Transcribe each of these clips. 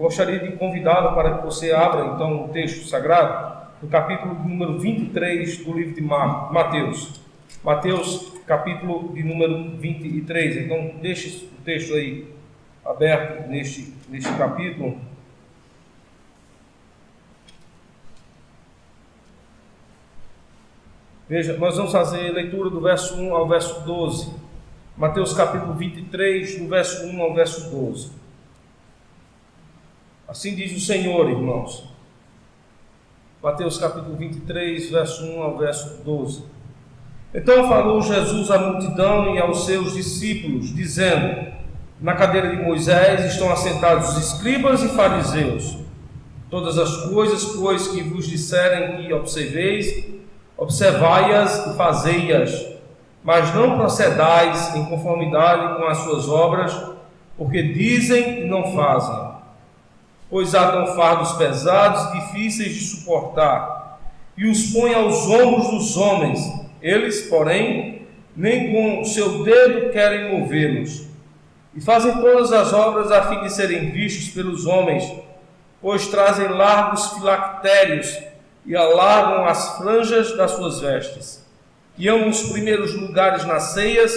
gostaria de convidá-lo para que você abra então o texto sagrado, no capítulo número 23 do livro de Mateus. Mateus, capítulo de número 23. Então, deixe o texto aí aberto neste capítulo. Veja, nós vamos fazer a leitura do verso 1 ao verso 12. Mateus capítulo 23, do verso 1 ao verso 12. Assim diz o Senhor, irmãos. Mateus capítulo 23, verso 1 ao verso 12. Então falou Jesus à multidão e aos seus discípulos, dizendo: na cadeira de Moisés estão assentados os escribas e fariseus. Todas as coisas, pois, que vos disserem que observeis, observai-as e fazei-as, mas não procedais em conformidade com as suas obras, porque dizem e não fazem. Pois atam fardos pesados e difíceis de suportar, e os põem aos ombros dos homens. Eles, porém, nem com o seu dedo querem movê-los. E fazem todas as obras a fim de serem vistos pelos homens, pois trazem largos filactérios e alargam as franjas das suas vestes. E amam os primeiros lugares nas ceias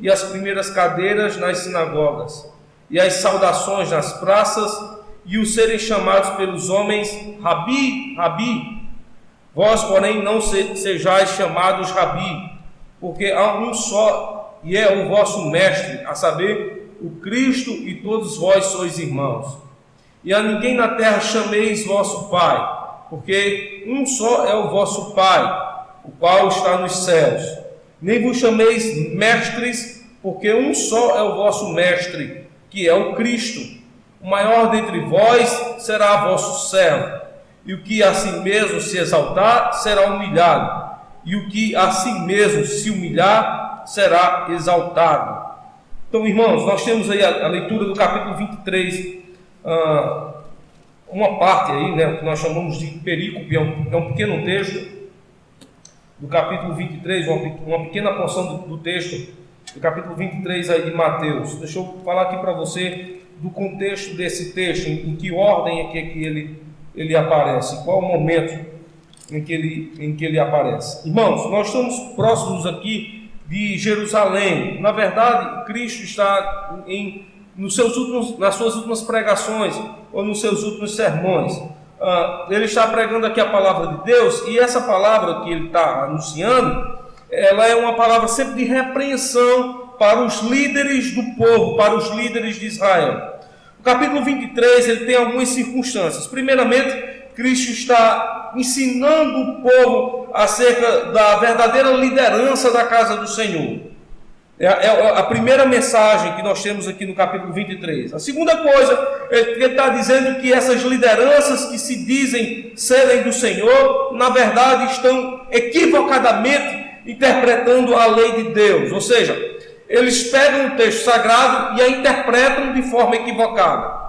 e as primeiras cadeiras nas sinagogas, e as saudações nas praças, e o serem chamados pelos homens Rabi, Rabi. Vós, porém, não sejais chamados Rabi, porque há um só, e é o vosso mestre, a saber, o Cristo, e todos vós sois irmãos. E a ninguém na terra chameis vosso Pai, porque um só é o vosso Pai, o qual está nos céus. Nem vos chameis mestres, porque um só é o vosso mestre, que é o Cristo. O maior dentre vós será vosso servo, e o que a si mesmo se exaltar será humilhado, e o que a si mesmo se humilhar será exaltado. Então, irmãos, nós temos aí a leitura do capítulo 23, uma parte aí, né, que nós chamamos de perícope, é um pequeno texto do capítulo 23, uma pequena porção do texto do capítulo 23 aí de Mateus. Deixa eu falar aqui para você do contexto desse texto, em que ordem é que ele aparece, qual o momento em que ele aparece. Irmãos, nós estamos próximos aqui de Jerusalém. Na verdade, Cristo está nas suas últimas pregações, ou nos seus últimos sermões. Ele está pregando aqui a palavra de Deus, e essa palavra que ele está anunciando, ela é uma palavra sempre de repreensão para os líderes do povo, para os líderes de Israel. O capítulo 23, ele tem algumas circunstâncias. Primeiramente, Cristo está ensinando o povo acerca da verdadeira liderança da casa do Senhor. É a primeira mensagem que nós temos aqui no capítulo 23. A segunda coisa, ele está dizendo que essas lideranças que se dizem serem do Senhor, na verdade estão equivocadamente interpretando a lei de Deus. Ou seja, eles pegam o texto sagrado e a interpretam de forma equivocada.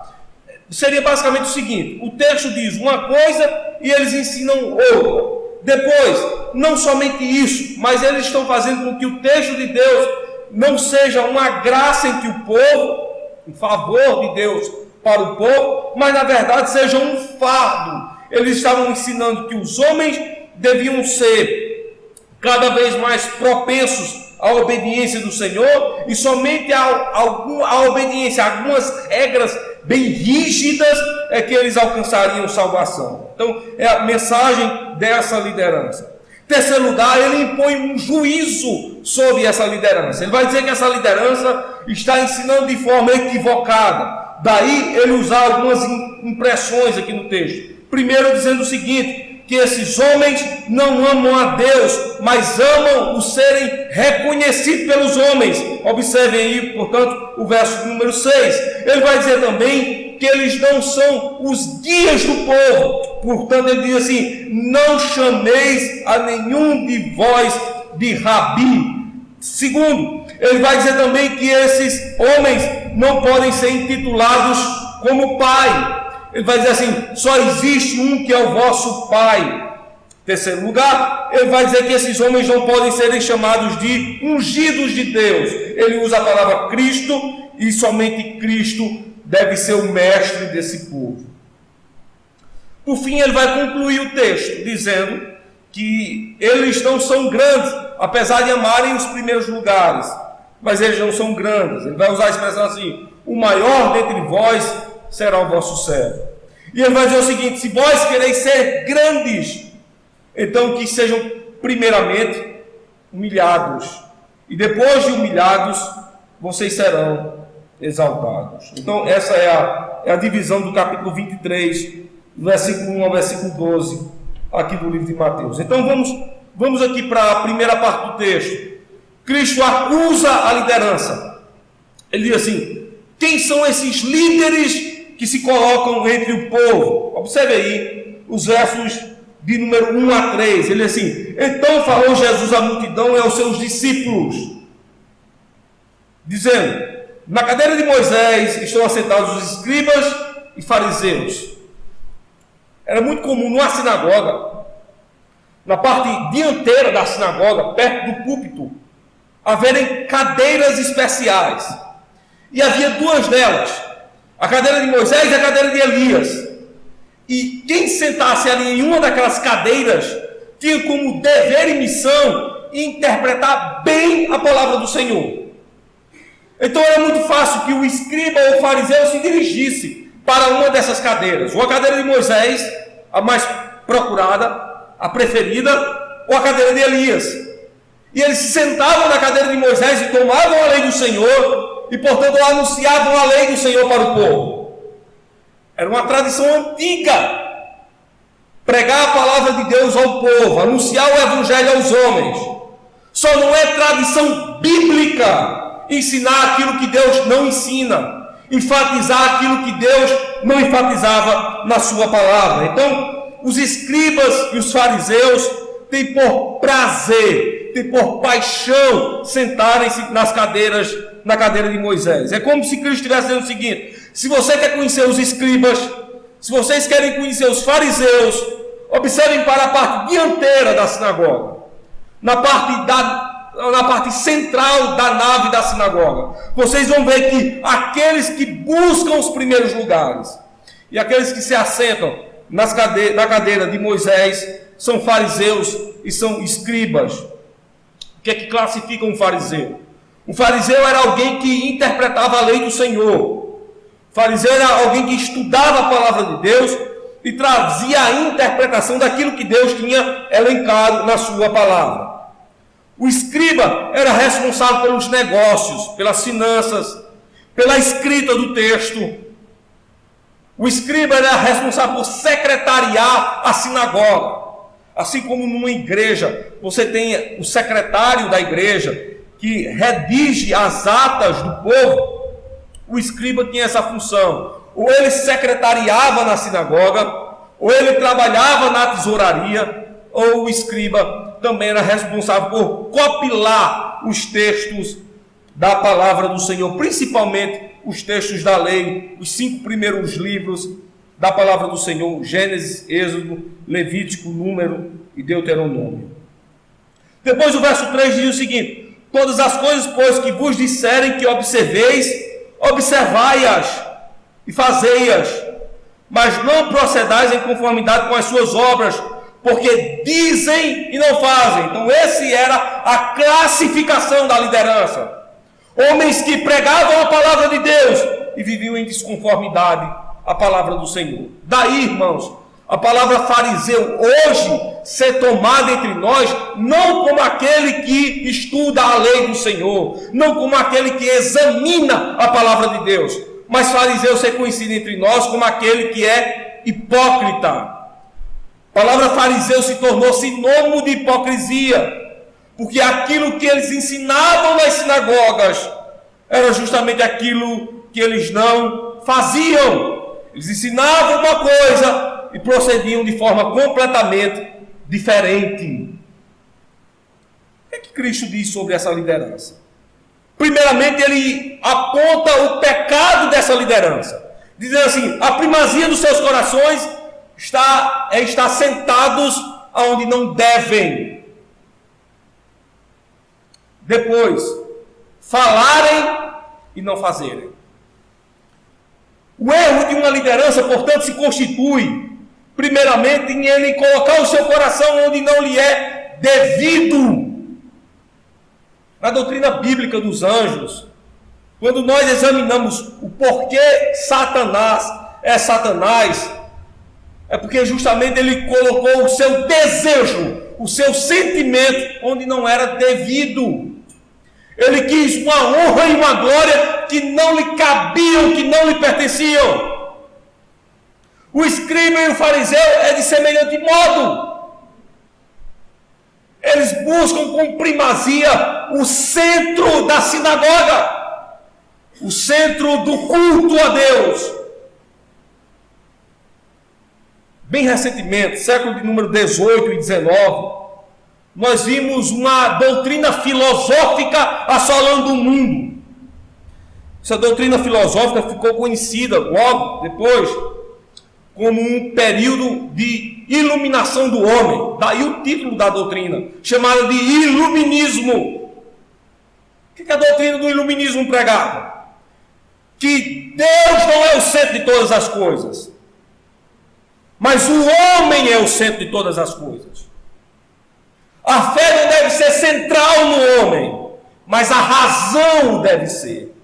Seria basicamente o seguinte: o texto diz uma coisa e eles ensinam outra. Depois, não somente isso, mas eles estão fazendo com que o texto de Deus não seja uma graça entre o povo, um favor de Deus para o povo, mas na verdade seja um fardo. Eles estavam ensinando que os homens deviam ser cada vez mais propensos à obediência do Senhor, e somente a obediência a algumas regras bem rígidas é que eles alcançariam salvação. Então é a mensagem dessa liderança. Em terceiro lugar, ele impõe um juízo sobre essa liderança. Ele vai dizer que essa liderança está ensinando de forma equivocada. Daí ele usar algumas impressões aqui no texto. Primeiro, dizendo o seguinte: que esses homens não amam a Deus, mas amam o serem reconhecidos pelos homens. Observem aí, portanto, o verso número 6. Ele vai dizer também que eles não são os guias do povo. Portanto, ele diz assim: não chameis a nenhum de vós de Rabi. Segundo, ele vai dizer também que esses homens não podem ser intitulados como pai. Ele vai dizer assim: só existe um que é o vosso Pai. Terceiro lugar, ele vai dizer que esses homens não podem serem chamados de ungidos de Deus. Ele usa a palavra Cristo, e somente Cristo deve ser o mestre desse povo. Por fim, ele vai concluir o texto, dizendo que eles não são grandes, apesar de amarem os primeiros lugares, mas eles não são grandes. Ele vai usar a expressão assim: o maior dentre vós será o vosso servo. E ele vai dizer o seguinte: se vós quereis ser grandes, então que sejam primeiramente humilhados, e depois de humilhados, vocês serão exaltados. Então essa é a divisão do capítulo 23, versículo 1 ao versículo 12, aqui do livro de Mateus. Então vamos aqui para a primeira parte do texto. Cristo acusa a liderança. Ele diz assim: quem são esses líderes que se colocam entre o povo? Observe aí os versos de número 1 a 3. Ele diz assim: então falou Jesus à multidão e aos seus discípulos, dizendo: na cadeira de Moisés estão assentados os escribas e fariseus. Era muito comum numa sinagoga, na parte dianteira da sinagoga, perto do púlpito, haverem cadeiras especiais. E havia duas delas: a cadeira de Moisés e a cadeira de Elias. E quem sentasse ali em uma daquelas cadeiras tinha como dever e missão interpretar bem a palavra do Senhor. Então era muito fácil que o escriba ou o fariseu se dirigisse para uma dessas cadeiras, ou a cadeira de Moisés, a mais procurada, a preferida, ou a cadeira de Elias. E eles se sentavam na cadeira de Moisés e tomavam a lei do Senhor, e portanto anunciavam a lei do Senhor para o povo. Era uma tradição antiga pregar a palavra de Deus ao povo, anunciar o evangelho aos homens. Só não é tradição bíblica ensinar aquilo que Deus não ensina, enfatizar aquilo que Deus não enfatizava na sua palavra. Então, os escribas e os fariseus têm por prazer, têm por paixão sentarem-se na cadeira de Moisés. É como se Cristo estivesse dizendo o seguinte: se você quer conhecer os escribas, se vocês querem conhecer os fariseus, observem para a parte dianteira da sinagoga, na parte central da nave da sinagoga. Vocês vão ver que aqueles que buscam os primeiros lugares e aqueles que se assentam na cadeira de Moisés são fariseus e são escribas. O que é que classifica um fariseu? Um fariseu era alguém que interpretava a lei do Senhor. O fariseu era alguém que estudava a palavra de Deus e trazia a interpretação daquilo que Deus tinha elencado na sua palavra. O escriba era responsável pelos negócios, pelas finanças, pela escrita do texto. O escriba era responsável por secretariar a sinagoga. Assim como numa igreja, você tem o secretário da igreja, que redige as atas do povo. O escriba tinha essa função. Ou ele secretariava na sinagoga, ou ele trabalhava na tesouraria, ou o escriba também era responsável por compilar os textos da palavra do Senhor, principalmente os textos da lei, os 5 primeiros livros da palavra do Senhor: Gênesis, Êxodo, Levítico, Número e Deuteronômio. Depois o verso 3 diz o seguinte: todas as coisas, pois, que vos disserem que observeis, observai-as e fazei-as, mas não procedais em conformidade com as suas obras, porque dizem e não fazem. Então essa era a classificação da liderança. Homens que pregavam a palavra de Deus e viviam em desconformidade à palavra do Senhor. Daí, irmãos, a palavra fariseu hoje ser tomada entre nós não como aquele que estuda a lei do Senhor, não como aquele que examina a palavra de Deus, mas fariseu ser conhecido entre nós como aquele que é hipócrita. A palavra fariseu se tornou sinônimo de hipocrisia, porque aquilo que eles ensinavam nas sinagogas era justamente aquilo que eles não faziam. Eles ensinavam uma coisa e procediam de forma completamente diferente. O que é que Cristo diz sobre essa liderança? Primeiramente, ele aponta o pecado dessa liderança, dizendo assim: a primazia dos seus corações está estar sentados aonde não devem. Depois, falarem e não fazerem. O erro de uma liderança, portanto, se constitui, primeiramente, em ele colocar o seu coração onde não lhe é devido. Na doutrina bíblica dos anjos, quando nós examinamos o porquê Satanás é Satanás, é porque justamente ele colocou o seu desejo, o seu sentimento, onde não era devido. Ele quis uma honra e uma glória que não lhe cabiam, que não lhe pertenciam. O escriba e o fariseu é de semelhante modo. Eles buscam com primazia o centro da sinagoga, o centro do culto a Deus. Bem recentemente, século de número 18 e 19, nós vimos uma doutrina filosófica assolando o mundo. Essa doutrina filosófica ficou conhecida logo depois como um período de iluminação do homem. Daí o título da doutrina, chamada de iluminismo. O que a doutrina do iluminismo pregava? Que Deus não é o centro de todas as coisas, mas o homem é o centro de todas as coisas. A fé não deve ser central no homem, mas a razão deve ser.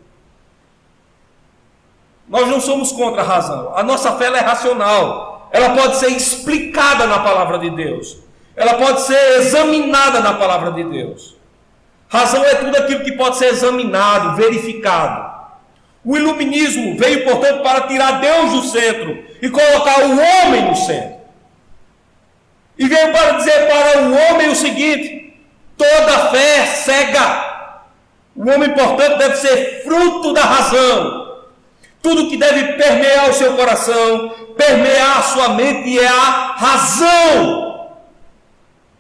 Nós não somos contra a razão. A nossa fé é racional. Ela pode ser explicada na palavra de Deus. Ela pode ser examinada na palavra de Deus. Razão é tudo aquilo que pode ser examinado, verificado. O iluminismo veio, portanto, para tirar Deus do centro e colocar o homem no centro. E veio para dizer para o homem o seguinte: toda fé é cega. O homem, portanto, deve ser fruto da razão. Tudo que deve permear o seu coração, permear a sua mente, é a razão.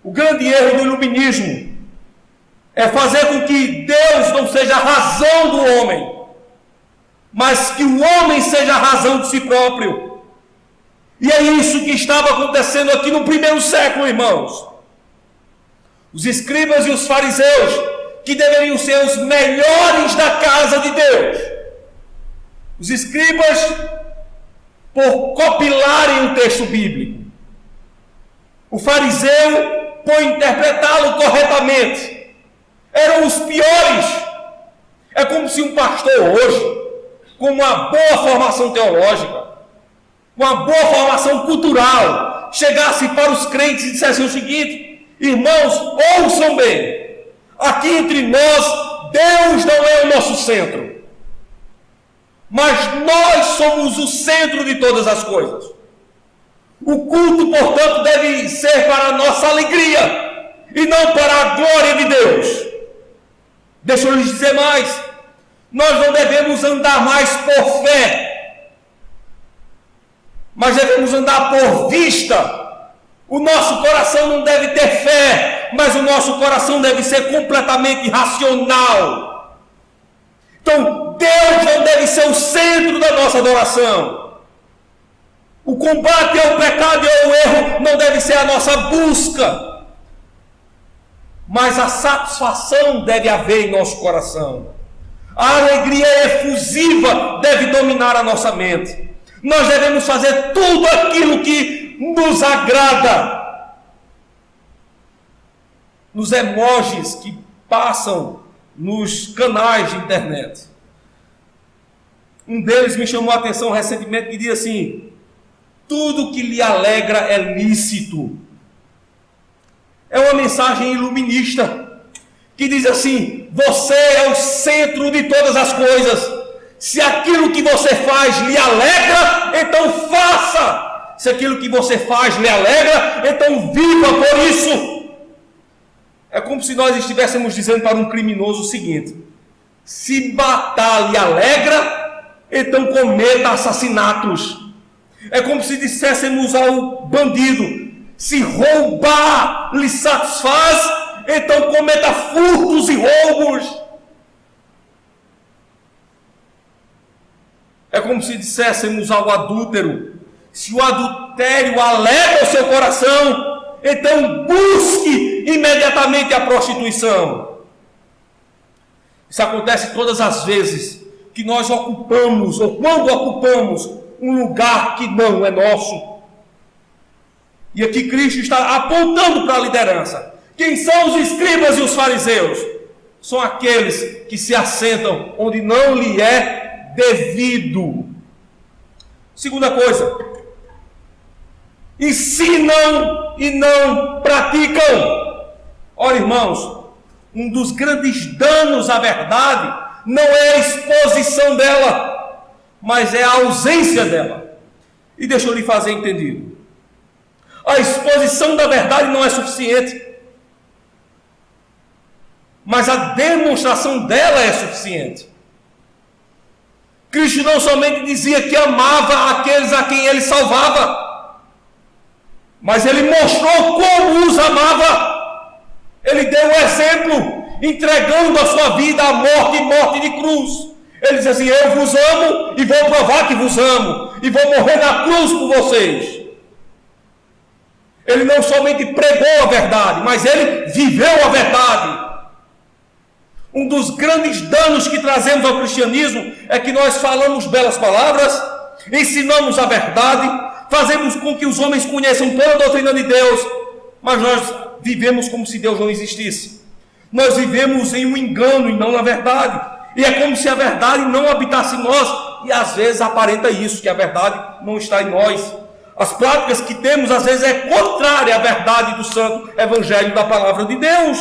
O grande erro do iluminismo é fazer com que Deus não seja a razão do homem, mas que o homem seja a razão de si próprio. E é isso que estava acontecendo aqui no primeiro século, irmãos. Os escribas e os fariseus, que deveriam ser os melhores da casa de Deus, os escribas, por copilarem o texto bíblico, o fariseu, por interpretá-lo corretamente, eram os piores. É como se um pastor hoje, com uma boa formação teológica, com uma boa formação cultural, chegasse para os crentes e dissesse o seguinte: irmãos, ouçam bem, aqui entre nós, Deus não é o nosso centro, mas nós somos o centro de todas as coisas. O culto, portanto, deve ser para a nossa alegria e não para a glória de Deus. Deixa eu lhes dizer mais: nós não devemos andar mais por fé, mas devemos andar por vista. O nosso coração não deve ter fé, mas o nosso coração deve ser completamente racional. Então, Deus não deve ser o centro da nossa adoração. O combate ao pecado e ao erro não deve ser a nossa busca, mas a satisfação deve haver em nosso coração. A alegria efusiva deve dominar a nossa mente. Nós devemos fazer tudo aquilo que nos agrada. Nos emojis que passam nos canais de internet, um deles me chamou a atenção recentemente, que diz assim: tudo que lhe alegra é lícito. É uma mensagem iluminista, que diz assim: você é o centro de todas as coisas. Se aquilo que você faz lhe alegra, então faça. Se aquilo que você faz lhe alegra, então viva por isso. É como se nós estivéssemos dizendo para um criminoso o seguinte: se matar lhe alegra, então cometa assassinatos. É como se disséssemos ao bandido: se roubar lhe satisfaz, então cometa furtos e roubos. É como se disséssemos ao adúltero: se o adultério alegra o seu coração, então busque imediatamente a prostituição. Isso acontece todas as vezes que nós ocupamos, ou quando ocupamos, um lugar que não é nosso. E aqui Cristo está apontando para a liderança. Quem são os escribas e os fariseus? São aqueles que se assentam onde não lhe é devido. Segunda coisa, ensinam e não praticam. Olha, irmãos, um dos grandes danos à verdade não é a exposição dela, mas é a ausência dela. E deixa eu lhe fazer entendido. A exposição da verdade não é suficiente, mas a demonstração dela é suficiente. Cristo não somente dizia que amava aqueles a quem ele salvava, mas ele mostrou como os amava. Ele deu um exemplo, entregando a sua vida à morte e morte de cruz. Ele diz assim: eu vos amo e vou provar que vos amo, e vou morrer na cruz por vocês. Ele não somente pregou a verdade, mas ele viveu a verdade. Um dos grandes danos que trazemos ao cristianismo é que nós falamos belas palavras, ensinamos a verdade, fazemos com que os homens conheçam toda a doutrina de Deus, mas nós vivemos como se Deus não existisse. Nós vivemos em um engano e não na verdade. E é como se a verdade não habitasse em nós. E às vezes aparenta isso, que a verdade não está em nós. As práticas que temos às vezes é contrária à verdade do santo evangelho da palavra de Deus.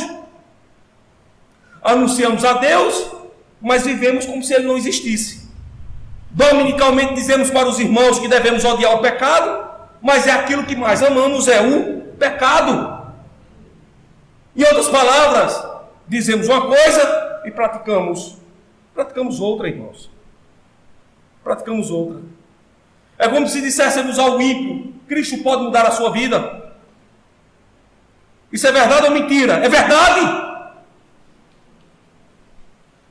Anunciamos a Deus, mas vivemos como se ele não existisse. Dominicalmente dizemos para os irmãos que devemos odiar o pecado, mas é aquilo que mais amamos, é o pecado. Em outras palavras, dizemos uma coisa e praticamos outra, irmãos. Praticamos outra. É como se disséssemos ao ímpio: Cristo pode mudar a sua vida. Isso é verdade ou mentira? É verdade.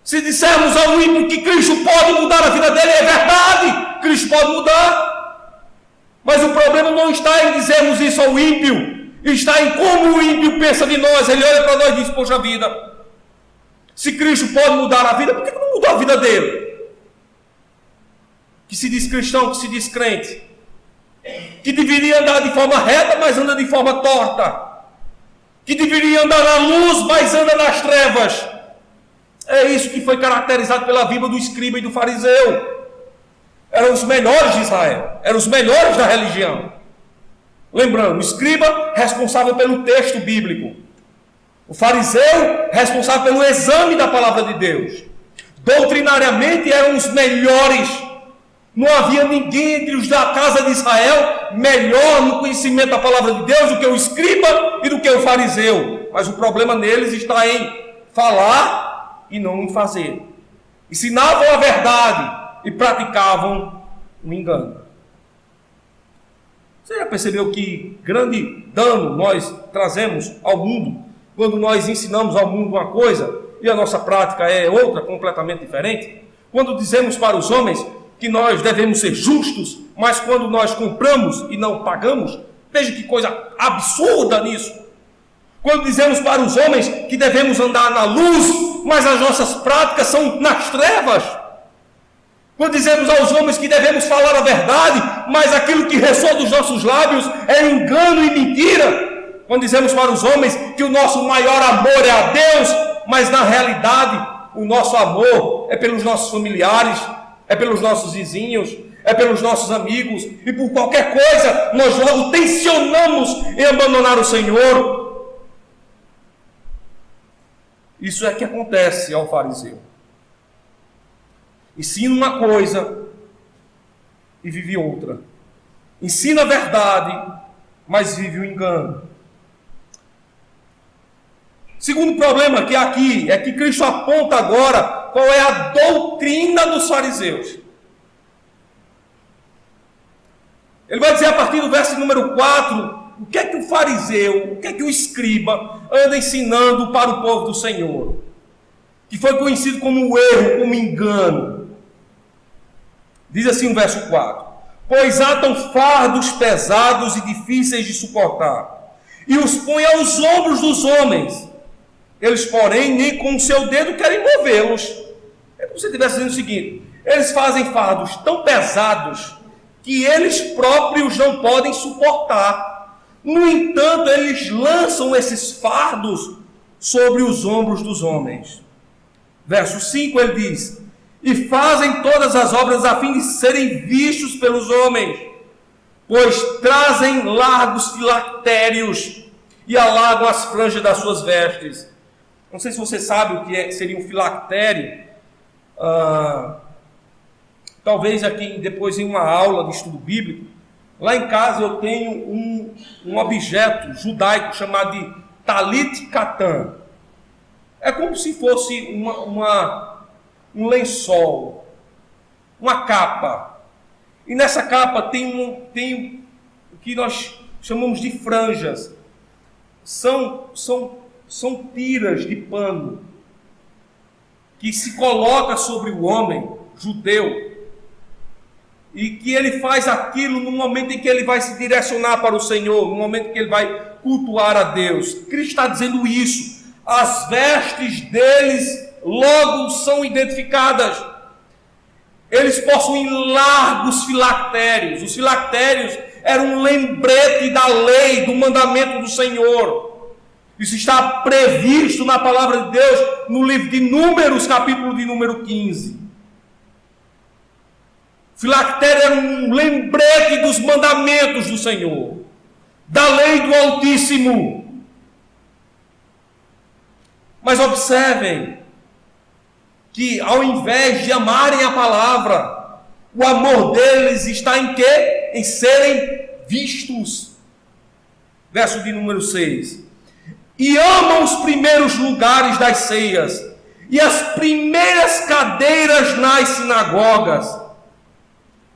Se dissermos ao ímpio que Cristo pode mudar a vida dele, é verdade. Cristo pode mudar. Mas o problema não está em dizermos isso ao ímpio, está em como o ímpio pensa de nós. Ele olha para nós e diz: poxa vida, se Cristo pode mudar a vida, por que não mudou a vida dele? Que se diz cristão, que se diz crente, que deveria andar de forma reta, mas anda de forma torta, que deveria andar na luz, mas anda nas trevas. É isso que foi caracterizado pela vida do escriba e do fariseu. Eram os melhores de Israel, eram os melhores da religião. Lembrando, o escriba responsável pelo texto bíblico, o fariseu responsável pelo exame da palavra de Deus. Doutrinariamente eram os melhores. Não havia ninguém entre os da casa de Israel melhor no conhecimento da palavra de Deus do que o escriba e do que o fariseu. Mas o problema neles está em falar e não em fazer. Ensinavam a verdade e praticavam o engano. Você já percebeu que grande dano nós trazemos ao mundo quando nós ensinamos ao mundo uma coisa e a nossa prática é outra, completamente diferente? Quando dizemos para os homens que nós devemos ser justos, mas quando nós compramos e não pagamos, veja que coisa absurda nisso. Quando dizemos para os homens que devemos andar na luz, mas as nossas práticas são nas trevas. Quando dizemos aos homens que devemos falar a verdade, mas aquilo que ressoa dos nossos lábios é engano e mentira. Quando dizemos para os homens que o nosso maior amor é a Deus, mas na realidade o nosso amor é pelos nossos familiares, é pelos nossos vizinhos, é pelos nossos amigos, e por qualquer coisa nós logo tensionamos em abandonar o Senhor. Isso é que acontece ao fariseu. Ensina uma coisa e vive outra. Ensina a verdade, mas vive o engano. Segundo problema que aqui é que Cristo aponta agora qual é a doutrina dos fariseus. Ele vai dizer a partir do verso número 4, o que é que o fariseu, o que é que o escriba anda ensinando para o povo do Senhor, que foi conhecido como erro, como engano. Diz assim o verso 4: pois atam fardos pesados e difíceis de suportar, e os põem aos ombros dos homens. Eles, porém, nem com o seu dedo querem movê-los. É como se ele estivesse dizendo o seguinte: eles fazem fardos tão pesados que eles próprios não podem suportar. No entanto, eles lançam esses fardos sobre os ombros dos homens. Verso 5 ele diz: e fazem todas as obras a fim de serem vistos pelos homens, pois trazem largos filactérios e alagam as franjas das suas vestes. Não sei se você sabe o que seria um filactério. Talvez aqui depois em uma aula de estudo bíblico. Lá em casa eu tenho um objeto judaico chamado de talit katan. É como se fosse um lençol, uma capa. E nessa capa tem o que nós chamamos de franjas. São tiras de pano que se coloca sobre o homem judeu e que ele faz aquilo no momento em que ele vai se direcionar para o Senhor, no momento em que ele vai cultuar a Deus. Cristo está dizendo isso. As vestes deles logo são identificadas. Eles possuem largos filactérios. Os filactérios eram um lembrete da lei, do mandamento do Senhor. Isso está previsto na palavra de Deus, no livro de Números, capítulo de número 15. Filactério era um lembrete dos mandamentos do Senhor, da lei do Altíssimo. Mas observem que ao invés de amarem a palavra, o amor deles está em quê? Em serem vistos. Verso de número 6. E amam os primeiros lugares das ceias e as primeiras cadeiras nas sinagogas,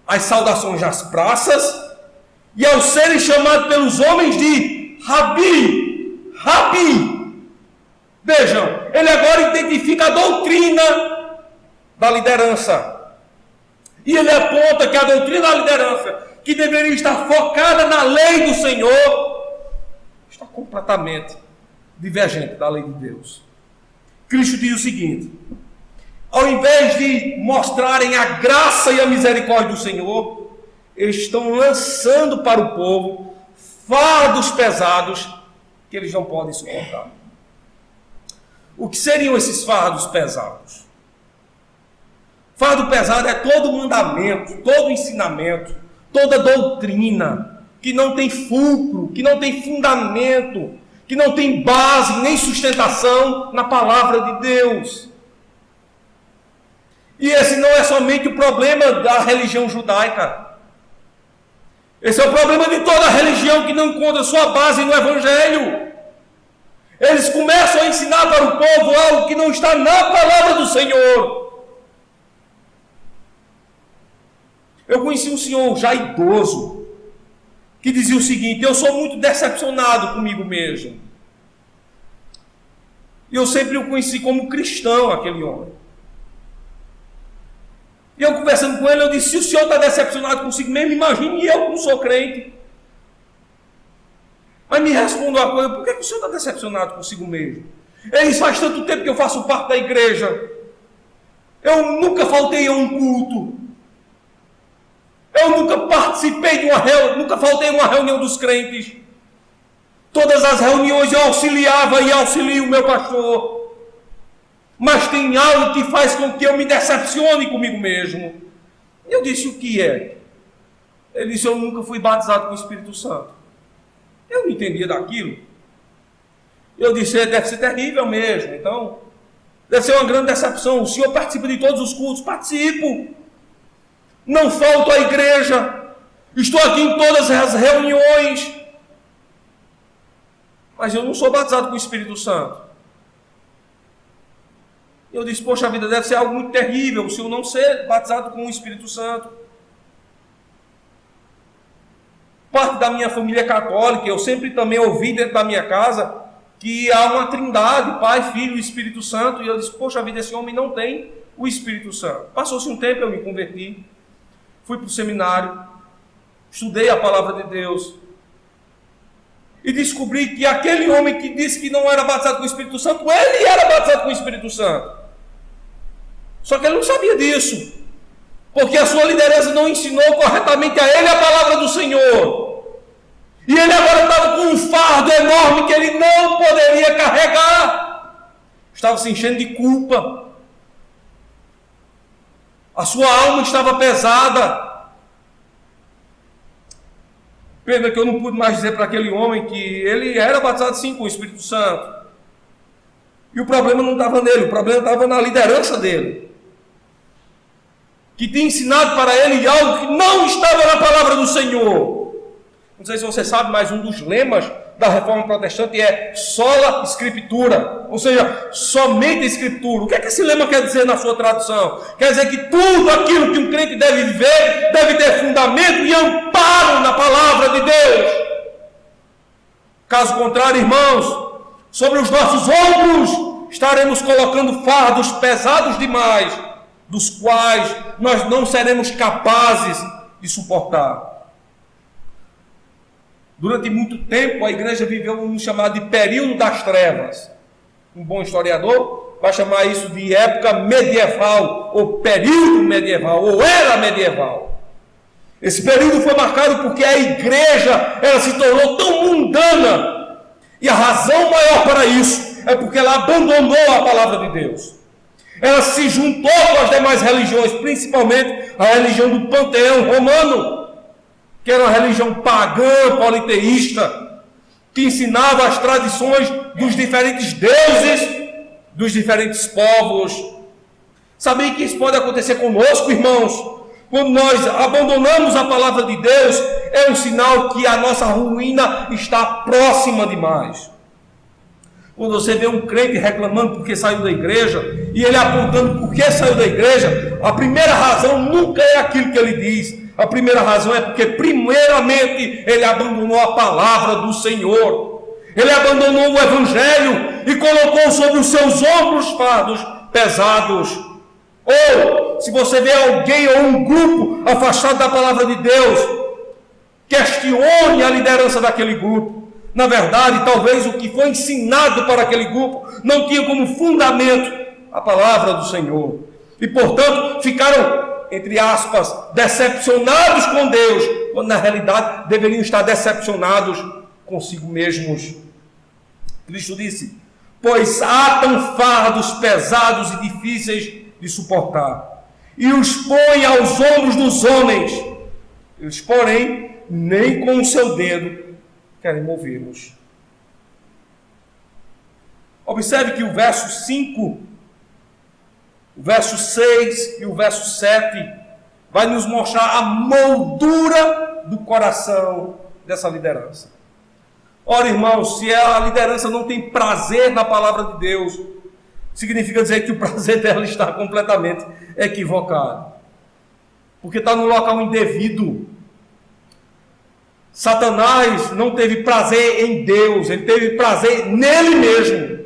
as saudações nas praças, e ao serem chamados pelos homens de Rabi, Rabi. Vejam, ele agora identifica a doutrina da liderança. E ele aponta que a doutrina da liderança, que deveria estar focada na lei do Senhor, está completamente divergente da lei de Deus. Cristo diz o seguinte: ao invés de mostrarem a graça e a misericórdia do Senhor, eles estão lançando para o povo fardos pesados que eles não podem suportar. O que seriam esses fardos pesados? Fardo pesado é todo mandamento, todo ensinamento, toda doutrina que não tem fulcro, que não tem fundamento, que não tem base nem sustentação na palavra de Deus. E esse não é somente o problema da religião judaica. Esse é o problema de toda religião que não encontra sua base no Evangelho. Eles começam a ensinar para o povo algo que não está na palavra do Senhor. Eu conheci um senhor já idoso que dizia o seguinte: eu sou muito decepcionado comigo mesmo. E eu sempre o conheci como cristão, aquele homem. E eu conversando com ele, eu disse: se o senhor está decepcionado consigo mesmo, imagine eu que não sou crente. Mas me responda uma coisa: por que o senhor está decepcionado consigo mesmo? Ele disse: faz tanto tempo que eu faço parte da igreja, eu nunca faltei a um culto, eu nunca participei de nunca faltei a uma reunião dos crentes. Todas as reuniões eu auxiliava e auxilio o meu pastor. Mas tem algo que faz com que eu me decepcione comigo mesmo. Eu disse: o que é? Ele disse: eu nunca fui batizado com o Espírito Santo. Eu não entendia daquilo. Eu disse: deve ser terrível mesmo. Então, deve ser uma grande decepção. O senhor participa de todos os cultos? Participo. Não falto à igreja. Estou aqui em todas as reuniões. Mas eu não sou batizado com o Espírito Santo. Eu disse: poxa vida, deve ser algo muito terrível o senhor não ser batizado com o Espírito Santo. Parte da minha família católica, eu sempre também ouvi dentro da minha casa que há uma trindade, Pai, Filho e Espírito Santo. E eu disse: poxa vida, esse homem não tem o Espírito Santo. Passou-se um tempo, eu me converti, fui para o seminário, estudei a palavra de Deus e descobri que aquele homem que disse que não era batizado com o Espírito Santo, ele era batizado com o Espírito Santo. Só que ele não sabia disso, porque a sua liderança não ensinou corretamente a ele a palavra do Senhor. E ele agora estava com um fardo enorme que ele não poderia carregar. Estava se enchendo de culpa. A sua alma estava pesada. Pena que eu não pude mais dizer para aquele homem que ele era batizado sim com o Espírito Santo. E o problema não estava nele, o problema estava na liderança dele, que tinha ensinado para ele algo que não estava na palavra do Senhor. Não sei se você sabe, mas um dos lemas da Reforma Protestante é sola Scriptura, ou seja, somente a Escritura. O que é que esse lema quer dizer na sua tradução? Quer dizer que tudo aquilo que um crente deve viver deve ter fundamento e amparo na palavra de Deus. Caso contrário, irmãos, sobre os nossos ombros estaremos colocando fardos pesados demais, dos quais nós não seremos capazes de suportar. Durante muito tempo, a igreja viveu um chamado de período das trevas. Um bom historiador vai chamar isso de época medieval, ou período medieval, ou era medieval. Esse período foi marcado porque a igreja ela se tornou tão mundana. E a razão maior para isso é porque ela abandonou a palavra de Deus. Ela se juntou com as demais religiões, principalmente a religião do panteão romano, que era uma religião pagã, politeísta, que ensinava as tradições dos diferentes deuses, dos diferentes povos. Sabia que isso pode acontecer conosco, irmãos? Quando nós abandonamos a palavra de Deus, é um sinal que a nossa ruína está próxima demais. Quando você vê um crente reclamando porque saiu da igreja, e ele apontando por que saiu da igreja, a primeira razão nunca é aquilo que ele diz. A primeira razão é porque, primeiramente, ele abandonou a palavra do Senhor. Ele abandonou o Evangelho e colocou sobre os seus ombros fardos pesados. Ou, se você vê alguém ou um grupo afastado da palavra de Deus, questione a liderança daquele grupo. Na verdade, talvez o que foi ensinado para aquele grupo não tinha como fundamento a palavra do Senhor. E, portanto, ficaram, entre aspas, decepcionados com Deus, quando na realidade deveriam estar decepcionados consigo mesmos. Cristo disse: pois atam fardos pesados e difíceis de suportar, e os põe aos ombros dos homens. Eles, porém, nem com o seu dedo querem movê-los. Observe que o verso 5, o verso 6 e o verso 7 vai nos mostrar a moldura do coração dessa liderança. Ora, irmãos, se a liderança não tem prazer na palavra de Deus, significa dizer que o prazer dela está completamente equivocado, porque está no local indevido. Satanás não teve prazer em Deus, ele teve prazer nele mesmo.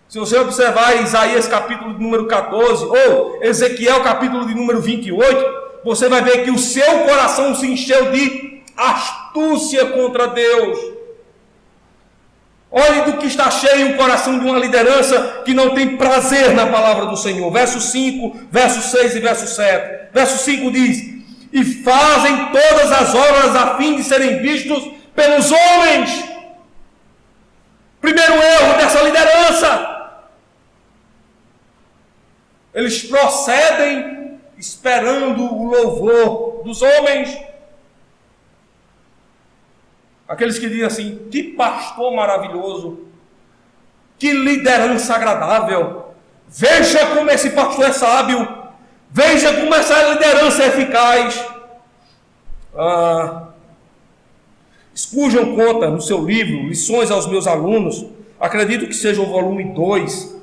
Se você observar Isaías capítulo de número 14, ou Ezequiel capítulo de número 28, você vai ver que o seu coração se encheu de astúcia contra Deus. Olhe do que está cheio o coração de uma liderança que não tem prazer na palavra do Senhor. Verso 5, verso 6 e verso 7. Verso 5 diz: e fazem todas as obras a fim de serem vistos pelos homens. Primeiro erro dessa liderança: eles procedem esperando o louvor dos homens. Aqueles que dizem assim: que pastor maravilhoso, que liderança agradável, veja como esse pastor é sábio, veja como essa liderança é eficaz. Spurgeon conta no seu livro Lições aos Meus Alunos, acredito que seja o volume 2,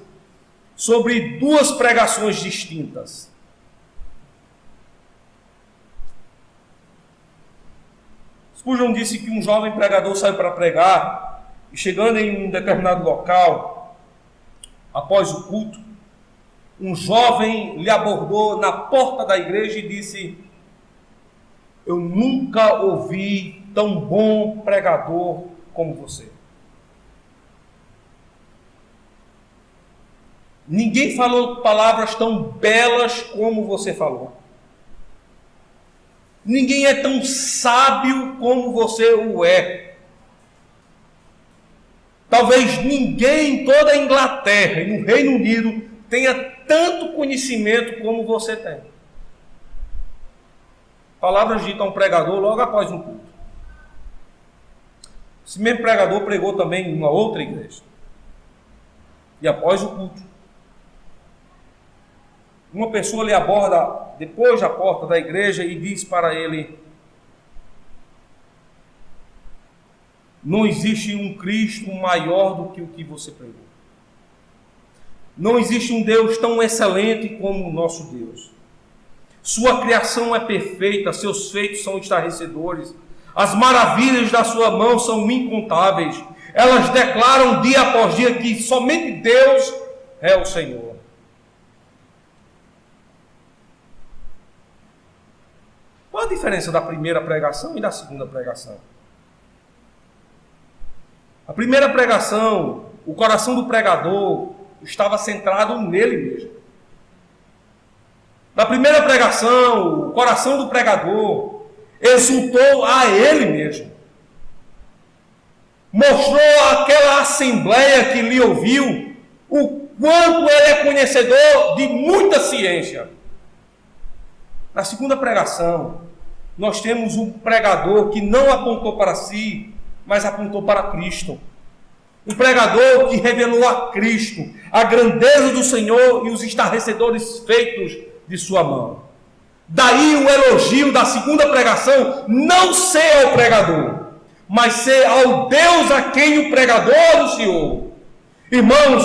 sobre duas pregações distintas. Spurgeon disse que um jovem pregador saiu para pregar, e chegando em um determinado local, após o culto, um jovem lhe abordou na porta da igreja e disse: eu nunca ouvi tão bom pregador como você. Ninguém falou palavras tão belas como você falou. Ninguém é tão sábio como você o é. Talvez ninguém em toda a Inglaterra e no Reino Unido tenha tanto conhecimento como você tem. Palavras ditas a um pregador logo após um culto. Esse mesmo pregador pregou também em uma outra igreja. E após o culto, uma pessoa lhe aborda depois da porta da igreja e diz para ele: não existe um Cristo maior do que o que você pregou. Não existe um Deus tão excelente como o nosso Deus. Sua criação é perfeita, seus feitos são estarrecedores. As maravilhas da sua mão são incontáveis. Elas declaram dia após dia que somente Deus é o Senhor. Qual a diferença da primeira pregação e da segunda pregação? A primeira pregação, o coração do pregador estava centrado nele mesmo. Na primeira pregação, o coração do pregador exultou a ele mesmo. Mostrou àquela assembleia que lhe ouviu o quanto ele é conhecedor de muita ciência. Na segunda pregação, nós temos um pregador que não apontou para si, mas apontou para Cristo. Um pregador que revelou a Cristo, a grandeza do Senhor e os estarrecedores feitos de sua mão. Daí o elogio da segunda pregação não ser ao pregador, mas ser ao Deus a quem o pregador anunciou. Irmãos,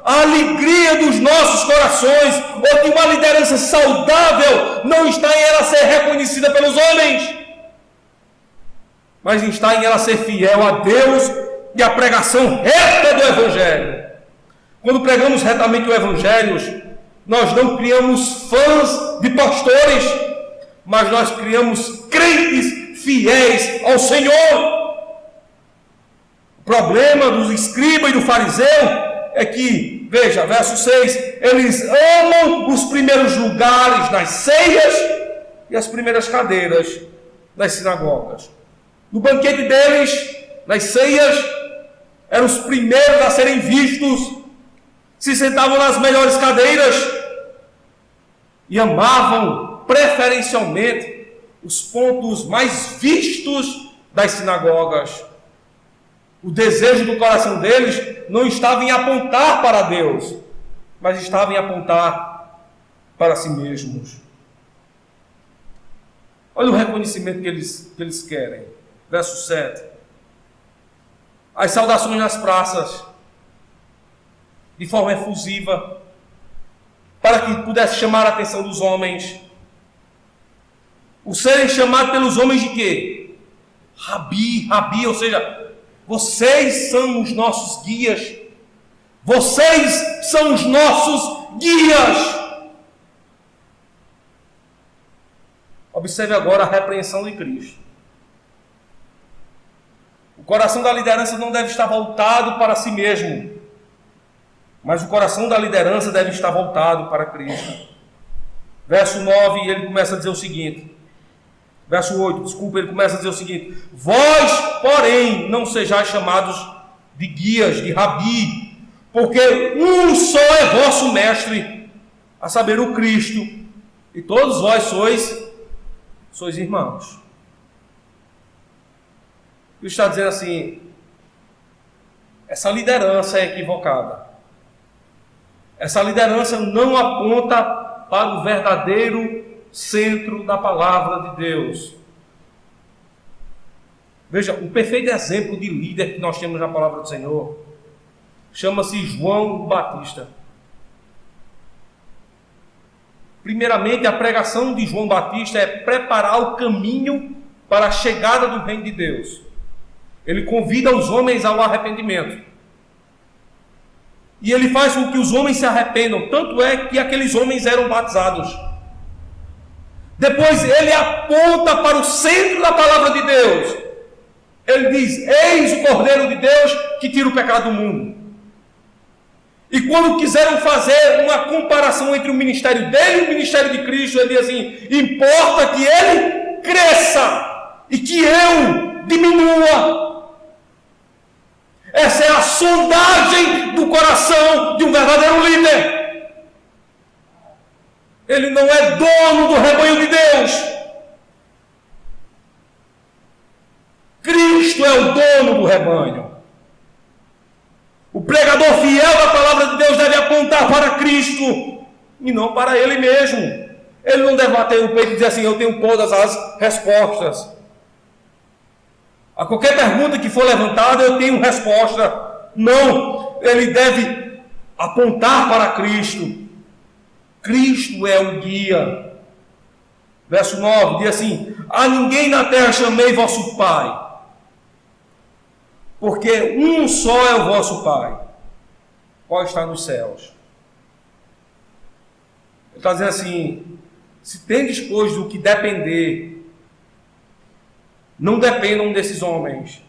a alegria dos nossos corações, ou de uma liderança saudável, não está em ela ser reconhecida pelos homens, mas está em ela ser fiel a Deus e a pregação reta do Evangelho. Quando pregamos retamente o Evangelho, nós não criamos fãs de pastores, mas nós criamos crentes fiéis ao Senhor. O problema dos escribas e do fariseu é que, veja, verso 6, eles amam os primeiros lugares nas ceias e as primeiras cadeiras das sinagogas. No banquete deles, nas ceias, eram os primeiros a serem vistos, se sentavam nas melhores cadeiras e amavam preferencialmente os pontos mais vistos das sinagogas. O desejo do coração deles não estava em apontar para Deus, mas estava em apontar para si mesmos. Olha o reconhecimento que eles querem. Verso 7. As saudações nas praças, de forma efusiva, para que pudesse chamar a atenção dos homens. O serem chamados pelos homens de quê? Rabi, ou seja, vocês são os nossos guias. Vocês são os nossos guias. Observe agora a repreensão de Cristo. O coração da liderança não deve estar voltado para si mesmo, mas o coração da liderança deve estar voltado para Cristo. Verso 9, ele começa a dizer o seguinte. Verso 8, ele começa a dizer o seguinte: vós, porém, não sejais chamados de guias, de rabi, porque um só é vosso mestre, a saber, o Cristo, e todos vós sois irmãos. Ele está dizendo assim: essa liderança é equivocada. Essa liderança não aponta para o verdadeiro centro da palavra de Deus. Veja, o perfeito exemplo de líder que nós temos na palavra do Senhor chama-se João Batista. Primeiramente, a pregação de João Batista é preparar o caminho para a chegada do reino de Deus. Ele convida os homens ao arrependimento. E ele faz com que os homens se arrependam. Tanto é que aqueles homens eram batizados. Depois ele aponta para o centro da palavra de Deus. Ele diz: eis o Cordeiro de Deus que tira o pecado do mundo. E quando quiseram fazer uma comparação entre o ministério dele e o ministério de Cristo, ele diz assim: importa que ele cresça e que eu diminua. Essa é a sondagem do coração de um verdadeiro líder. Ele não é dono do rebanho de Deus. Cristo é o dono do rebanho. O pregador fiel da palavra de Deus deve apontar para Cristo e não para ele mesmo. Ele não deve bater no peito e dizer assim: eu tenho todas as respostas. A qualquer pergunta que for levantada, eu tenho resposta. Não, ele deve apontar para Cristo. Cristo é o guia. Verso 9 diz assim: a ninguém na terra chamei vosso Pai, porque um só é o vosso Pai, qual está nos céus. Ele está dizendo assim: se tendes, pois, do que depender, não dependam desses homens.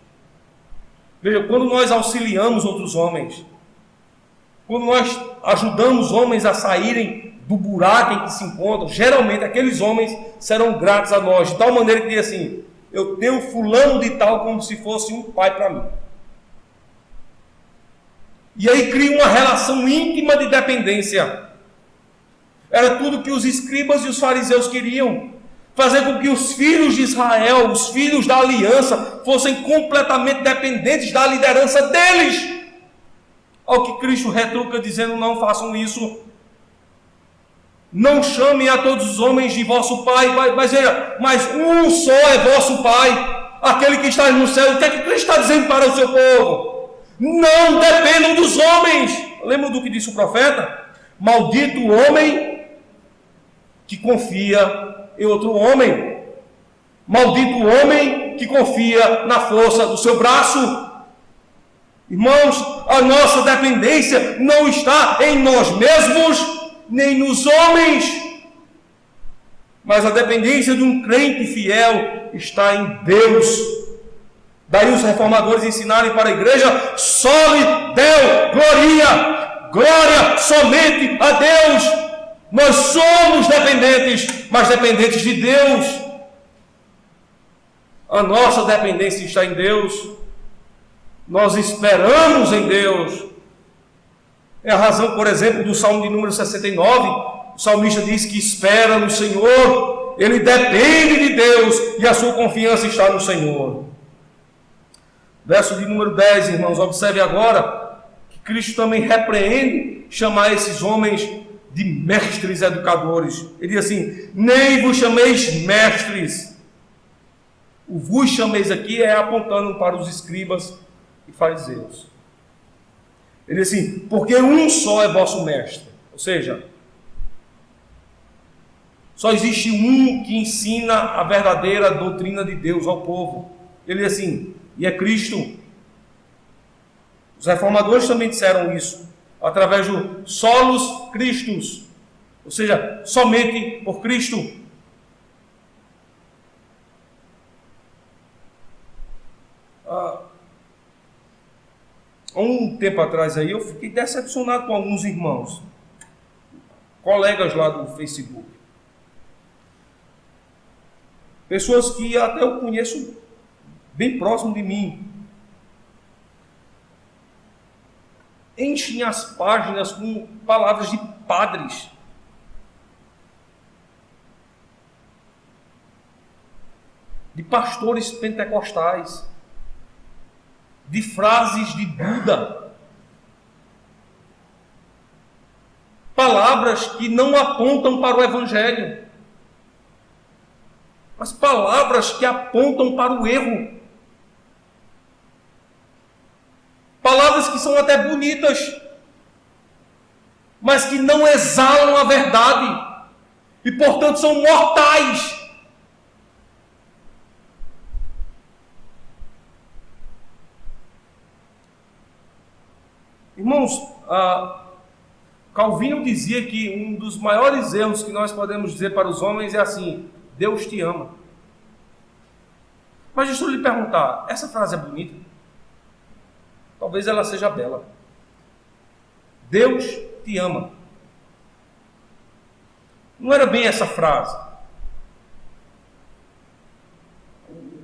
Veja, quando nós auxiliamos outros homens, quando nós ajudamos homens a saírem do buraco em que se encontram, geralmente aqueles homens serão gratos a nós, de tal maneira que diz assim: eu tenho fulano de tal como se fosse um pai para mim. E aí cria uma relação íntima de dependência. Era tudo que os escribas e os fariseus queriam. Fazer com que os filhos de Israel, os filhos da aliança, fossem completamente dependentes da liderança deles. Ao que Cristo retruca dizendo: não façam isso. Não chamem a todos os homens de vosso Pai. Mas veja, mas um só é vosso Pai, aquele que está no céu. O que é que Cristo está dizendo para o seu povo? Não dependam dos homens. Lembra do que disse o profeta? Maldito o homem que confia em outro homem. Maldito o homem que confia na força do seu braço. Irmãos, a nossa dependência não está em nós mesmos, nem nos homens, mas a dependência de um crente fiel está em Deus. Daí os reformadores ensinarem para a igreja: soli Deo gloria, glória somente a Deus. Nós somos dependentes, mas dependentes de Deus. A nossa dependência está em Deus. Nós esperamos em Deus. É a razão, por exemplo, do Salmo de número 69. O salmista diz que espera no Senhor. Ele depende de Deus e a sua confiança está no Senhor. Verso de número 10, irmãos, observe agora que Cristo também repreende chamar esses homens de mestres educadores. Ele diz assim: nem vos chameis mestres. O vos chameis aqui é apontando para os escribas e fariseus. Ele diz assim: porque um só é vosso mestre. Ou seja, só existe um que ensina a verdadeira doutrina de Deus ao povo. Ele diz assim: e é Cristo. Os reformadores também disseram isso, através do solos Christus, ou seja, somente por Cristo. Há um tempo atrás aí eu fiquei decepcionado com alguns irmãos, colegas lá do Facebook, pessoas que até eu conheço bem próximo de mim, enchem as páginas com palavras de padres, de pastores pentecostais, de frases de Buda, palavras que não apontam para o Evangelho, mas palavras que apontam para o erro, palavras que são até bonitas, mas que não exalam a verdade e, portanto, são mortais. Irmãos, Calvino dizia que um dos maiores erros que nós podemos dizer para os homens é assim: Deus te ama. Mas deixa eu lhe perguntar, essa frase é bonita? Talvez ela seja bela. Deus te ama. Não era bem essa frase.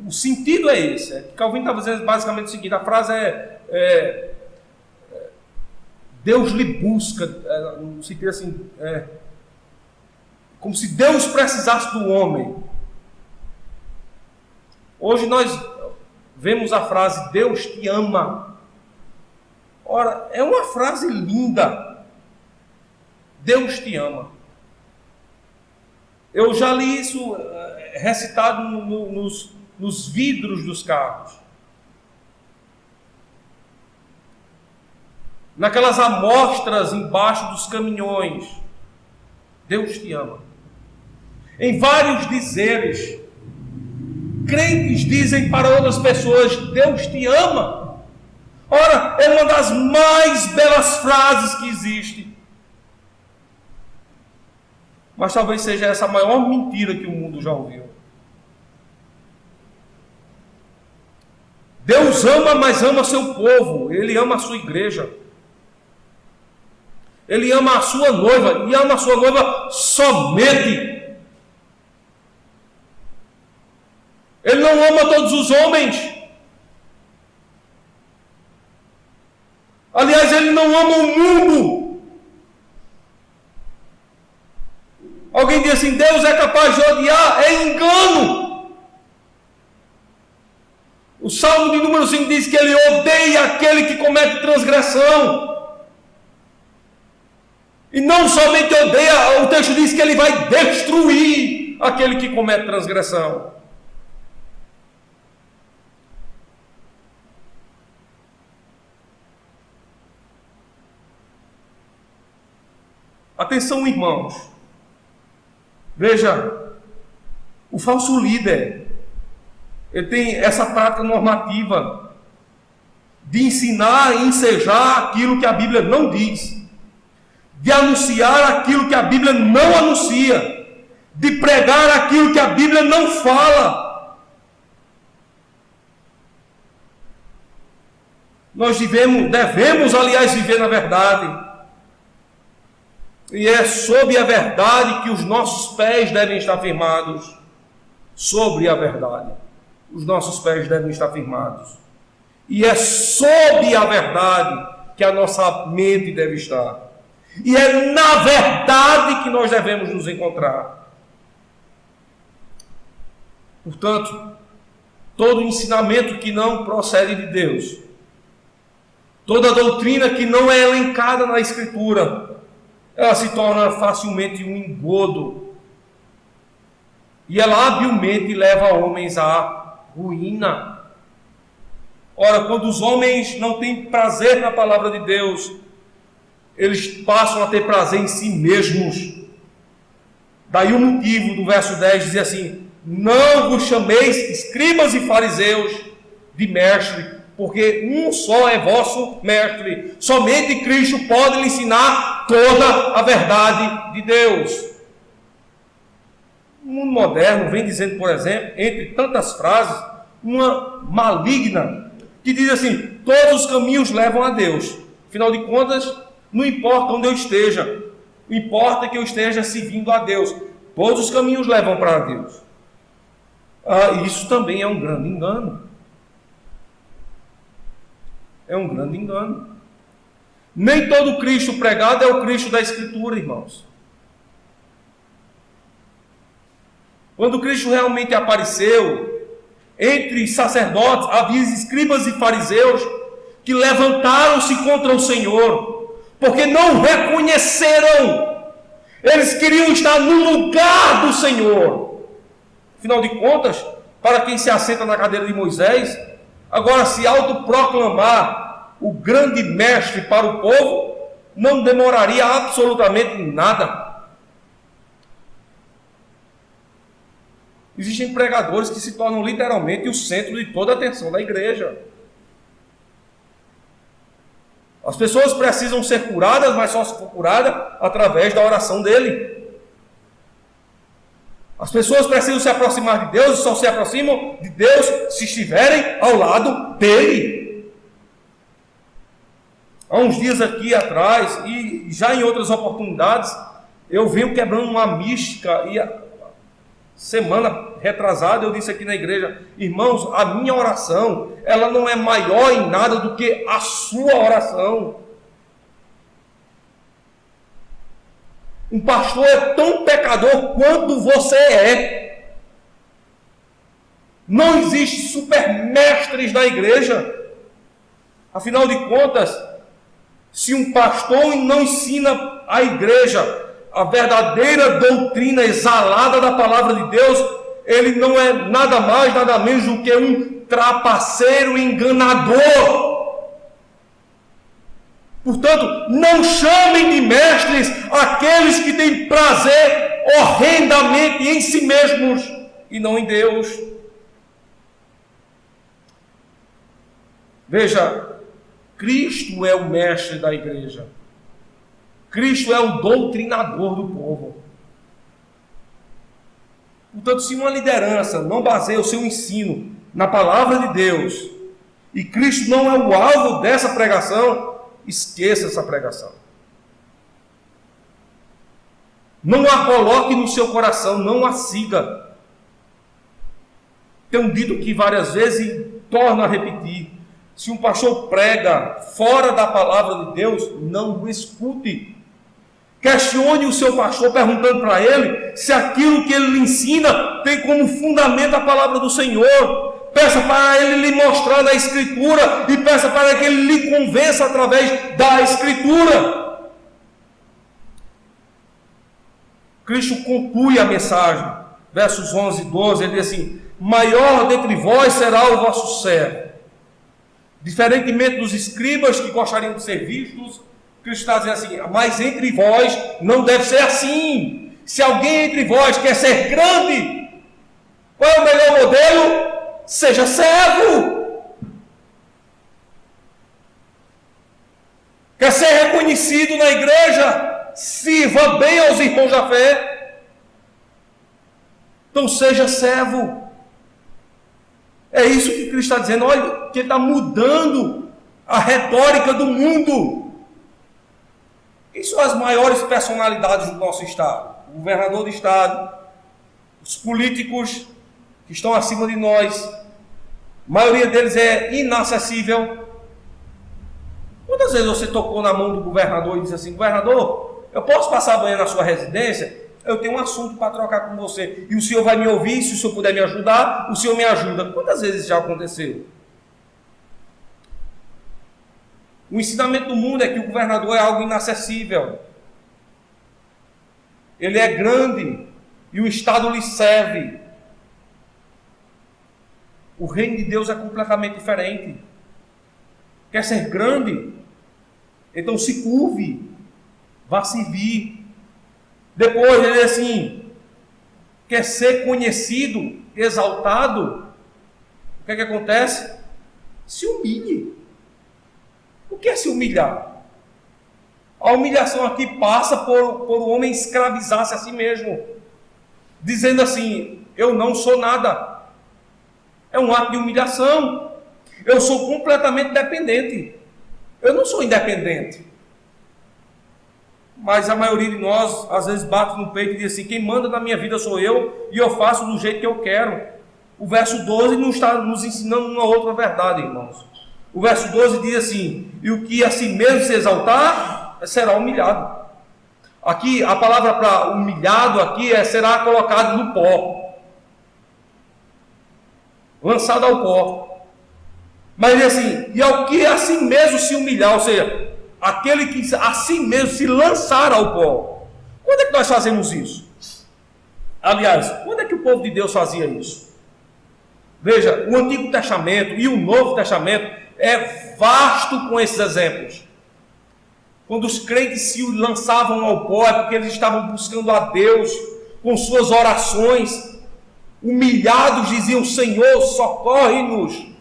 O sentido é esse. Calvino estava dizendo basicamente o seguinte: a frase Deus lhe busca, no sentido assim, como se Deus precisasse do homem. Hoje nós vemos a frase Deus te ama. Ora, é uma frase linda. Deus te ama. Eu já li isso recitado nos vidros dos carros. Naquelas amostras embaixo dos caminhões. Deus te ama. Em vários dizeres, crentes dizem para outras pessoas: Deus te ama. Ora, é uma das mais belas frases que existe. Mas talvez seja essa a maior mentira que o mundo já ouviu. Deus ama, mas ama seu povo. Ele ama a sua igreja. Ele ama a sua noiva. E ama a sua noiva somente. Ele não ama todos os homens. Aliás, ele não ama o mundo. Alguém diz assim: Deus é capaz de odiar? É engano. O Salmo de número 5 diz que ele odeia aquele que comete transgressão. E não somente odeia, o texto diz que ele vai destruir aquele que comete transgressão. Atenção, irmãos. Veja, o falso líder, ele tem essa prática normativa de ensinar e ensejar aquilo que a Bíblia não diz, de anunciar aquilo que a Bíblia não anuncia, de pregar aquilo que a Bíblia não fala. Nós devemos, aliás, viver na verdade. E é sob a verdade que os nossos pés devem estar firmados. Sobre a verdade. Os nossos pés devem estar firmados. E é sob a verdade que a nossa mente deve estar. E é na verdade que nós devemos nos encontrar. Portanto, todo ensinamento que não procede de Deus, toda doutrina que não é elencada na Escritura, ela se torna facilmente um engodo. E ela habilmente leva homens à ruína. Ora, quando os homens não têm prazer na palavra de Deus, eles passam a ter prazer em si mesmos. Daí o motivo do verso 10 dizer assim: não vos chameis escribas e fariseus de mestre, porque um só é vosso mestre. Somente Cristo pode lhe ensinar toda a verdade de Deus. O mundo moderno vem dizendo, por exemplo, entre tantas frases, uma maligna, que diz assim: todos os caminhos levam a Deus. Afinal de contas, não importa onde eu esteja, importa que eu esteja servindo a Deus. Todos os caminhos levam para Deus. Isso também é um grande engano. É um grande engano. Nem todo Cristo pregado é o Cristo da Escritura, irmãos. Quando Cristo realmente apareceu, entre sacerdotes havia escribas e fariseus que levantaram-se contra o Senhor, porque não reconheceram. Eles queriam estar no lugar do Senhor. Afinal de contas, para quem se assenta na cadeira de Moisés, agora se autoproclamar o grande mestre para o povo, não demoraria absolutamente nada. Existem pregadores que se tornam literalmente o centro de toda a atenção da igreja. As pessoas precisam ser curadas, mas só se for curada através da oração dele. As pessoas precisam se aproximar de Deus e só se aproximam de Deus se estiverem ao lado dele. Há uns dias aqui atrás, e já em outras oportunidades, eu venho quebrando uma mística, e a semana retrasada eu disse aqui na igreja: irmãos, a minha oração, ela não é maior em nada do que a sua oração. Um pastor é tão pecador quanto você é. Não existe supermestres na igreja. Afinal de contas, se um pastor não ensina à igreja a verdadeira doutrina exalada da palavra de Deus, ele não é nada mais, nada menos do que um trapaceiro enganador. Portanto, não chamem de mestres aqueles que têm prazer horrendamente em si mesmos e não em Deus. Veja, Cristo é o mestre da igreja. Cristo é o doutrinador do povo. Portanto, se uma liderança não baseia o seu ensino na palavra de Deus, e Cristo não é o alvo dessa pregação, esqueça essa pregação. Não a coloque no seu coração, não a siga. Tenho dito aqui várias vezes e torno a repetir: se um pastor prega fora da palavra de Deus, não o escute. Questione o seu pastor perguntando para ele se aquilo que ele lhe ensina tem como fundamento a palavra do Senhor. Peça para ele lhe mostrar na Escritura e peça para que ele lhe convença através da Escritura. Cristo conclui a mensagem, versos 11 e 12, ele diz assim: maior dentre vós será o vosso servo. Diferentemente dos escribas que gostariam de ser vistos, Cristo está dizendo assim: mas entre vós não deve ser assim. Se alguém entre vós quer ser grande, qual é o melhor modelo? Seja servo. Quer ser reconhecido na igreja? Sirva bem aos irmãos da fé. Então seja servo. É isso que Cristo está dizendo. Olha, que ele está mudando a retórica do mundo. Quem são as maiores personalidades do nosso estado? O governador do estado, os políticos que estão acima de nós, a maioria deles é inacessível. Quantas vezes você tocou na mão do governador e disse assim: governador, eu posso passar amanhã na sua residência? Eu tenho um assunto para trocar com você, e o senhor vai me ouvir, se o senhor puder me ajudar, o senhor me ajuda. Quantas vezes já aconteceu? O ensinamento do mundo é que o governador é algo inacessível. Ele é grande e o Estado lhe serve. O reino de Deus é completamente diferente. Quer ser grande? Então se curve, vá servir. Depois ele diz assim: quer ser conhecido, exaltado? O que é que acontece? Se humilhe. O que é se humilhar? A humilhação aqui passa por o homem escravizar-se a si mesmo, dizendo assim: eu não sou nada. É um ato de humilhação. Eu sou completamente dependente. Eu não sou independente. Mas a maioria de nós, às vezes, bate no peito e diz assim: quem manda na minha vida sou eu, e eu faço do jeito que eu quero. O verso 12 não está nos ensinando uma outra verdade, irmãos. O verso 12 diz assim: e o que a si mesmo se exaltar, será humilhado. Aqui, a palavra para humilhado aqui será colocado no pó. Lançado ao pó. Mas diz assim: e ao que a si mesmo se humilhar, ou seja, aquele que a si mesmo se lançar ao pó. Quando é que nós fazemos isso? Aliás, quando é que o povo de Deus fazia isso? Veja, o Antigo Testamento e o Novo Testamento é vasto com esses exemplos. Quando os crentes se lançavam ao pó, é porque eles estavam buscando a Deus com suas orações. Humilhados diziam: Senhor, socorre-nos.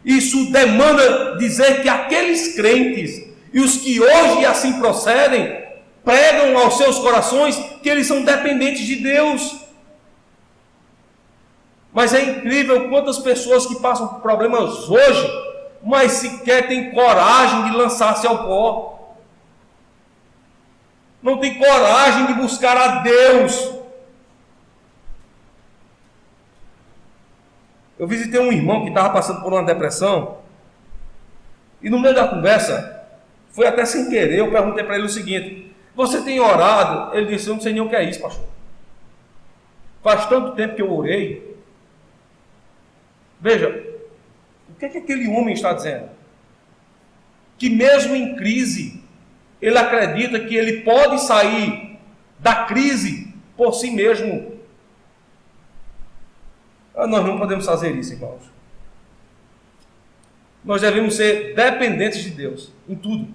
Isso demanda dizer que aqueles crentes e os que hoje assim procedem pregam aos seus corações que eles são dependentes de Deus. Mas é incrível quantas pessoas que passam por problemas hoje mas sequer tem coragem de lançar-se ao pó. Não tem coragem de buscar a Deus. Eu visitei um irmão que estava passando por uma depressão, e no meio da conversa, foi até sem querer, eu perguntei para ele o seguinte: você tem orado? Ele disse: eu não sei nem o que é isso, pastor. Faz tanto tempo que eu orei. Veja, o que é que aquele homem está dizendo? Que mesmo em crise, ele acredita que ele pode sair da crise por si mesmo. Nós não podemos fazer isso, irmãos. Nós devemos ser dependentes de Deus em tudo.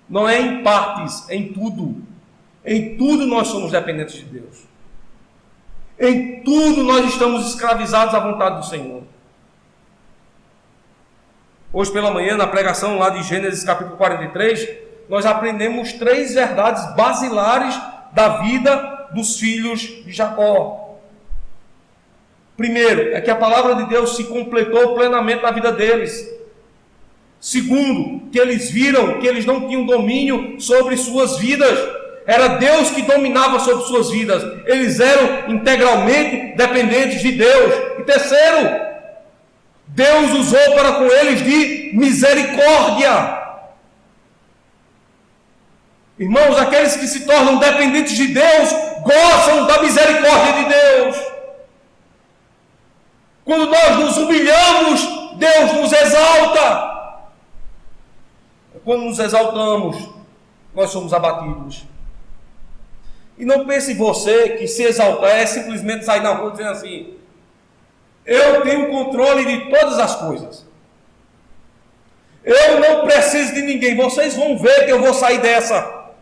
Não é em partes, em tudo. Em tudo nós somos dependentes de Deus. Em tudo nós estamos escravizados à vontade do Senhor. Hoje pela manhã, na pregação lá de Gênesis capítulo 43, nós aprendemos 3 verdades basilares da vida dos filhos de Jacó. Primeiro, é que a palavra de Deus se completou plenamente na vida deles. Segundo, que eles viram que eles não tinham domínio sobre suas vidas. Era Deus que dominava sobre suas vidas. Eles eram integralmente dependentes de Deus. E terceiro, Deus usou para com eles de misericórdia. Irmãos, aqueles que se tornam dependentes de Deus gozam da misericórdia de Deus. Quando nós nos humilhamos, Deus nos exalta. Quando nos exaltamos, nós somos abatidos. E não pense você que se exaltar é simplesmente sair na rua dizendo assim: eu tenho controle de todas as coisas. Eu não preciso de ninguém. Vocês vão ver que eu vou sair dessa.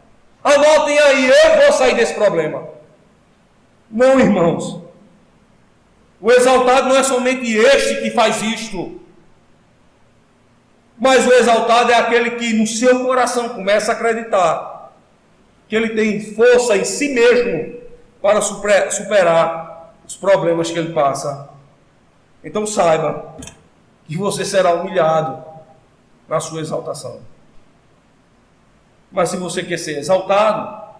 Anotem aí, eu vou sair desse problema. Não, irmãos. O exaltado não é somente este que faz isto. Mas o exaltado é aquele que no seu coração começa a acreditar que ele tem força em si mesmo para superar os problemas que ele passa. Então saiba que você será humilhado na sua exaltação. Mas se você quer ser exaltado,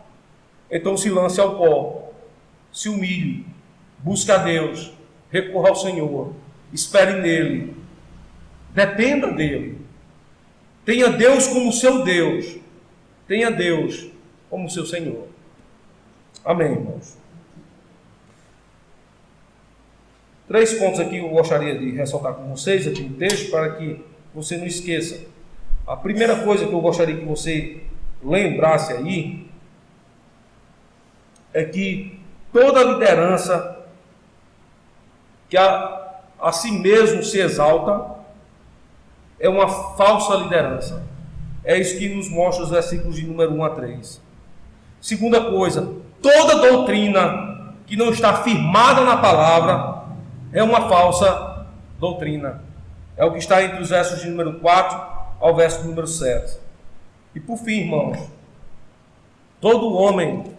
então se lance ao pó, se humilhe, busque a Deus, recorra ao Senhor, espere nele, dependa dele, tenha Deus como seu Deus, tenha Deus como seu Senhor. Amém, irmãos? 3 pontos aqui eu gostaria de ressaltar com vocês aqui no texto, para que você não esqueça. A primeira coisa que eu gostaria que você lembrasse aí é que toda liderança que a si mesmo se exalta é uma falsa liderança. É isso que nos mostra os versículos de número 1 a 3. Segunda coisa, toda doutrina que não está firmada na palavra é uma falsa doutrina. É o que está entre os versos de número 4 ao verso número 7. E por fim, irmãos, todo homem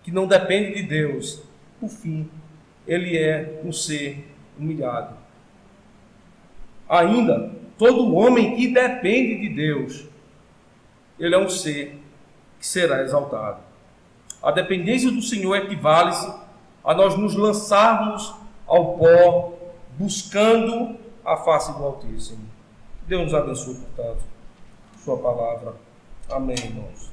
que não depende de Deus, por fim, ele é um ser humilhado. Ainda, todo homem que depende de Deus, ele é um ser que será exaltado. A dependência do Senhor equivale-se a nós nos lançarmos ao pó, buscando a face do Altíssimo. Deus nos abençoe, portanto, sua palavra. Amém, irmãos.